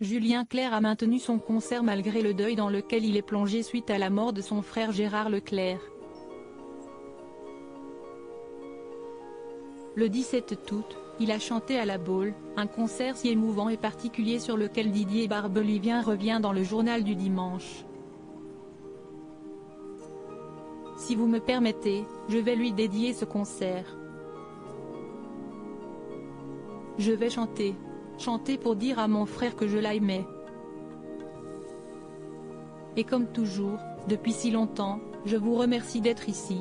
Julien Clerc a maintenu son concert malgré le deuil dans lequel il est plongé suite à la mort de son frère Gérard Leclerc. Le 17 août, il a chanté à la Baule, un concert si émouvant et particulier sur lequel Didier Barbelivien revient dans le journal du dimanche. Si vous me permettez, je vais lui dédier ce concert. Je vais chanter pour dire à mon frère que je l'aimais. Et comme toujours, depuis si longtemps, je vous remercie d'être ici.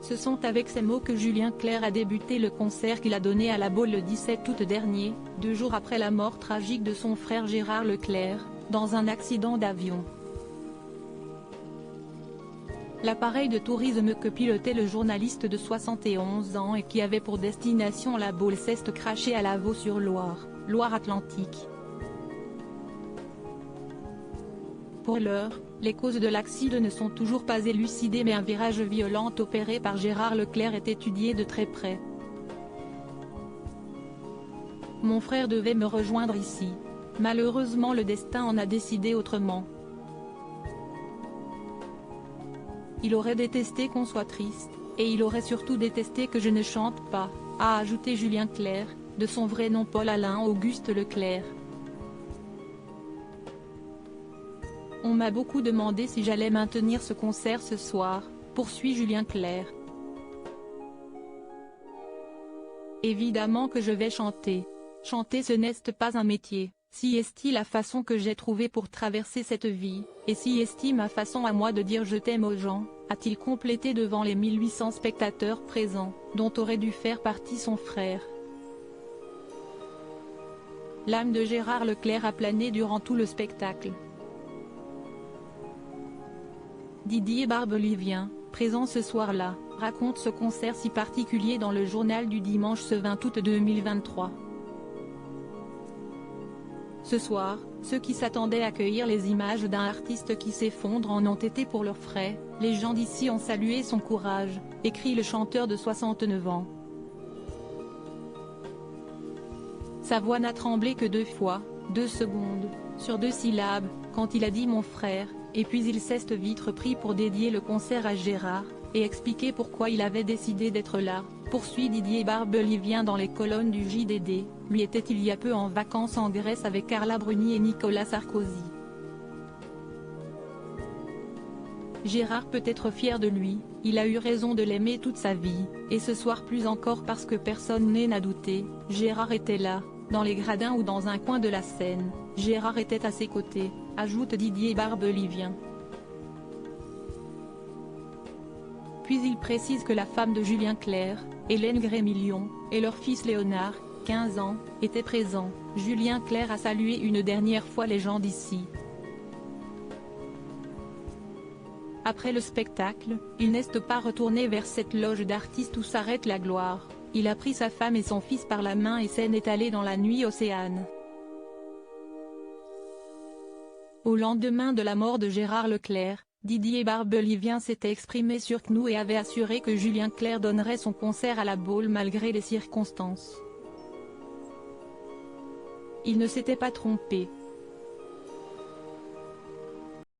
Ce sont avec ces mots que Julien Clerc a débuté le concert qu'il a donné à la Baule le 17 août dernier, 2 jours après la mort tragique de son frère Gérard Leclerc, dans un accident d'avion. L'appareil de tourisme que pilotait le journaliste de 71 ans et qui avait pour destination la Baule s'est crashé à Lavaux-sur-Loire, Loire-Atlantique. Pour l'heure, les causes de l'accident ne sont toujours pas élucidées mais un virage violent opéré par Gérard Leclerc est étudié de très près. Mon frère devait me rejoindre ici. Malheureusement le destin en a décidé autrement. Il aurait détesté qu'on soit triste, et il aurait surtout détesté que je ne chante pas, a ajouté Julien Clerc, de son vrai nom Paul-Alain Auguste Leclerc. On m'a beaucoup demandé si j'allais maintenir ce concert ce soir, poursuit Julien Clerc. Évidemment que je vais chanter. Chanter ce n'est pas un métier, si est-il la façon que j'ai trouvée pour traverser cette vie, et si est-il ma façon à moi de dire je t'aime aux gens, a-t-il complété devant les 1800 spectateurs présents, dont aurait dû faire partie son frère. L'âme de Gérard Leclerc a plané durant tout le spectacle. Didier Barbelivien, présent ce soir-là, raconte ce concert si particulier dans le journal du dimanche ce 20 août 2023. Ce soir, ceux qui s'attendaient à accueillir les images d'un artiste qui s'effondre en ont été pour leurs frais, les gens d'ici ont salué son courage, écrit le chanteur de 69 ans. Sa voix n'a tremblé que 2 fois, 2 secondes, sur 2 syllabes, quand il a dit mon frère, et puis il s'est vite repris pour dédier le concert à Gérard, et expliquer pourquoi il avait décidé d'être là, poursuit Didier Barbelivien dans les colonnes du JDD, lui était il y a peu en vacances en Grèce avec Carla Bruni et Nicolas Sarkozy. Gérard peut être fier de lui, il a eu raison de l'aimer toute sa vie, et ce soir plus encore parce que personne n'a douté, Gérard était là, dans les gradins ou dans un coin de la scène, Gérard était à ses côtés, ajoute Didier Barbelivien. Puis il précise que la femme de Julien Clerc, Hélène Grémillon, et leur fils Léonard, 15 ans, étaient présents. Julien Clerc a salué une dernière fois les gens d'ici. Après le spectacle, il n'est pas retourné vers cette loge d'artistes où s'arrête la gloire, il a pris sa femme et son fils par la main et s'en est allé dans la nuit océane. Au lendemain de la mort de Gérard Leclerc, Didier Barbelivien s'était exprimé sur CNews et avait assuré que Julien Clerc donnerait son concert à la Baule malgré les circonstances. Il ne s'était pas trompé,